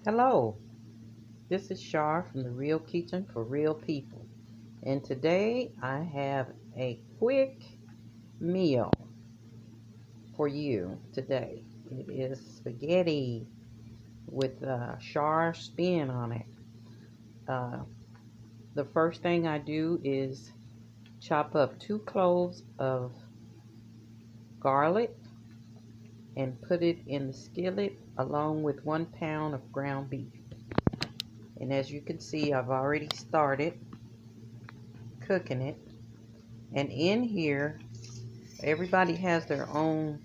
Hello, this is Shar from the Real Kitchen for Real People, and today I have a quick meal for you today. It is spaghetti with a Shar spin on it. Uh, the first thing I do is chop up 2 cloves of garlic and put it in the skillet along with 1 pound of ground beef. And as you can see, I've already started cooking it. And in here, everybody has their own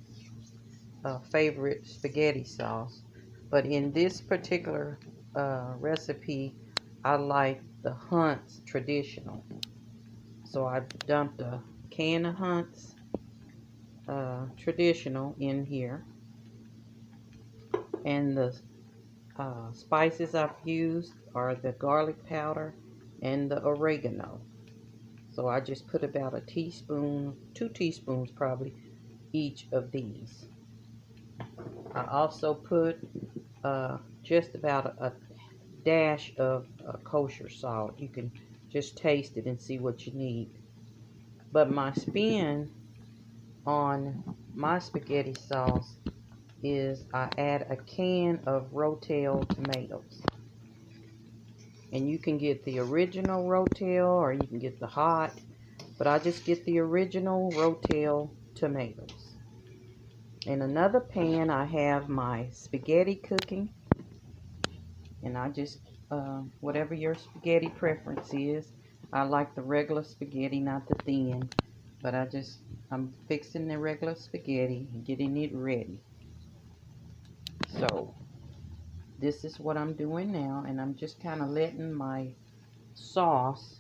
favorite spaghetti sauce. But in this particular recipe, I like the Hunt's traditional. So I dumped a can of Hunt's traditional in here. And the spices I've used are the garlic powder and the oregano. So I just put about a teaspoon, 2 teaspoons probably, each of these. I also put just about a dash of kosher salt. You can just taste it and see what you need. But my spin on my spaghetti sauce is I add a can of Rotel tomatoes. And you can get the original Rotel or you can get the hot, but I just get the original Rotel tomatoes. In another pan, I have my spaghetti cooking, and I just, whatever your spaghetti preference is, I like the regular spaghetti, not the thin, but I'm fixing the regular spaghetti and getting it ready. So, this is what I'm doing now, and I'm just kind of letting my sauce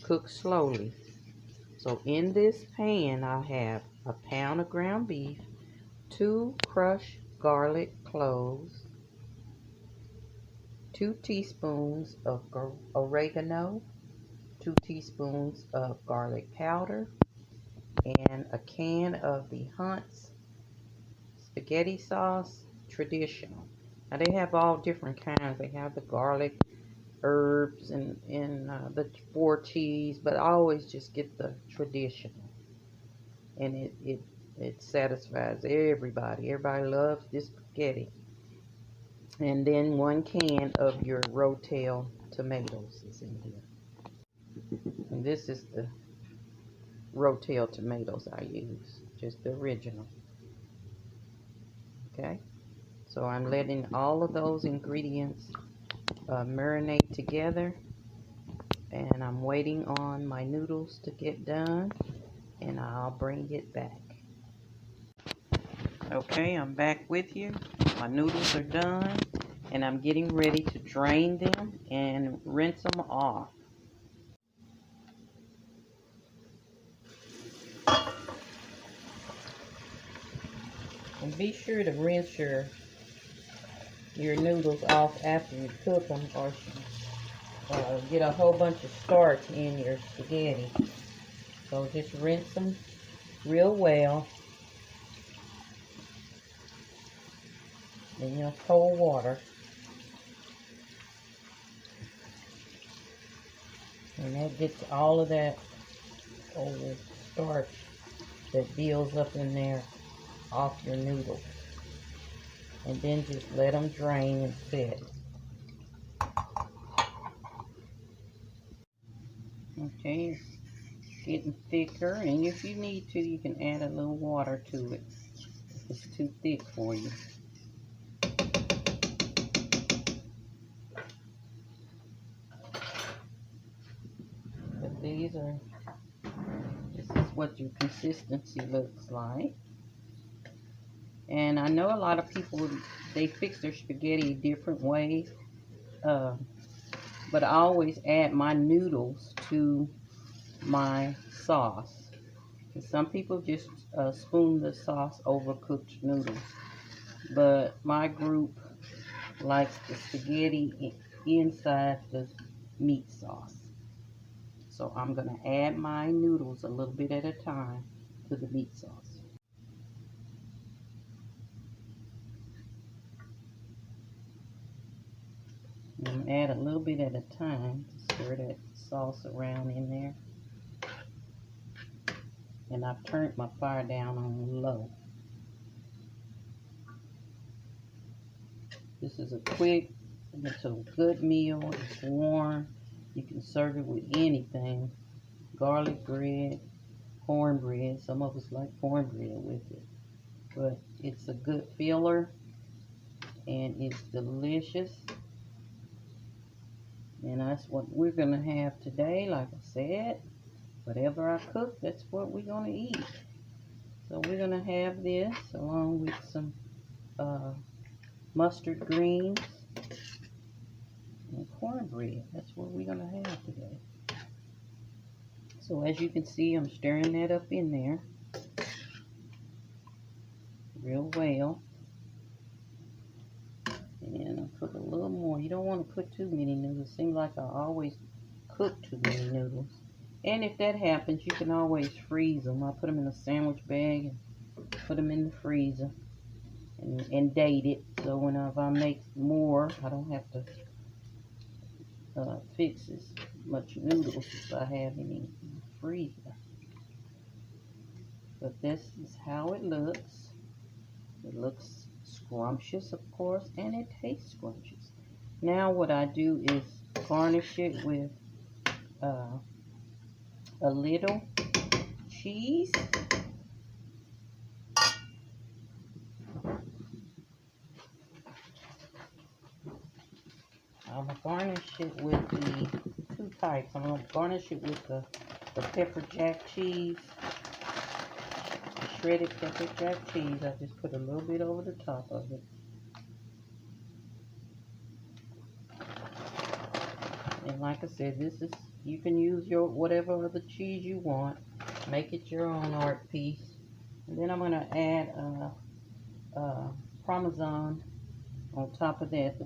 cook slowly. So, in this pan, I have a pound of ground beef, 2 crushed garlic cloves, 2 teaspoons of oregano, 2 teaspoons of garlic powder, and a can of the Hunt's spaghetti sauce traditional. Now they have all different kinds. They have the garlic herbs and the 4 cheese, but I always just get the traditional, and it satisfies everybody. Everybody loves this spaghetti. And then 1 can of your Rotel tomatoes is in here. And this is the Rotel tomatoes I use, just the original. Okay, so I'm letting all of those ingredients marinate together, and I'm waiting on my noodles to get done, and I'll bring it back. Okay, I'm back with you. My noodles are done, and I'm getting ready to drain them and rinse them off. And be sure to rinse your noodles off after you cook them, or get a whole bunch of starch in your spaghetti. So just rinse them real well in your cold water. And that gets all of that old starch that builds up in there off your noodles. And then just let them drain and set. Okay, it's getting thicker, and if you need to, you can add a little water to it if it's too thick for you. But this is what your consistency looks like. And I know a lot of people, they fix their spaghetti different ways. Uh, but I always add my noodles to my sauce. And some people just spoon the sauce over cooked noodles. But my group likes the spaghetti inside the meat sauce. So I'm going to add my noodles a little bit at a time to the meat sauce. And add a little bit at a time to stir that sauce around in there. And I've turned my fire down on low. This is a quick, it's a good meal. It's warm. You can serve it with anything. Garlic bread, cornbread. Some of us like cornbread with it. But it's a good filler and it's delicious. And that's what we're going to have today. Like I said, whatever I cook, that's what we're going to eat. So we're going to have this along with some mustard greens and cornbread. That's what we're going to have today. So as you can see, I'm stirring that up in there real well. And I'll put a little more. You don't want to put too many noodles. It seems like I always cook too many noodles. And if that happens, you can always freeze them. I put them in a sandwich bag and put them in the freezer and date it. So whenever I make more, I don't have to fix as much noodles as I have in the freezer. But this is how it looks. It looks scrumptious, of course, and it tastes scrumptious. Now what I do is garnish it with a little cheese. I'm going to garnish it with the two types. I'm going to garnish it with the pepper jack cheese, the shredded pepper jack cheese. I just put a little bit over the top of it. And like I said, this is, you can use your whatever other cheese you want. Make it your own art piece. And then I'm going to add Parmesan on top of that.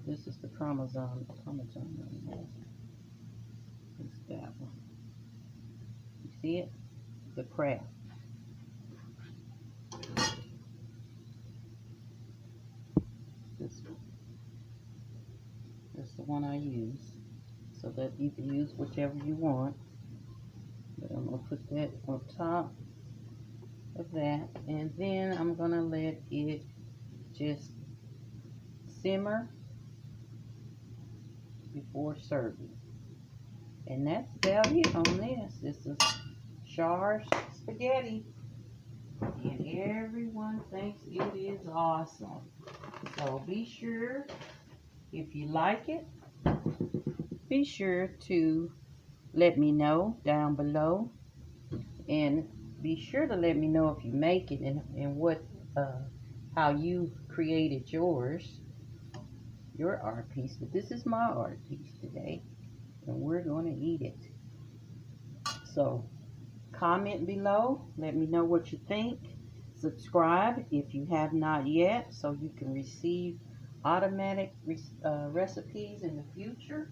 This is the Parmesan. It's that one. You see it? The Kraft. This one. That's the one I use. So that you can use whichever you want. But I'm going to put that on top of that. And then I'm going to let it just simmer before serving. And that's about it on this. This is Char's spaghetti. And everyone thinks it is awesome. So be sure, if you like it, be sure to let me know down below. And be sure to let me know if you make it and what how you created your art piece. But this is my art piece today, and we're going to eat it. So comment below, let me know what you think. Subscribe if you have not yet, so you can receive automatic recipes in the future.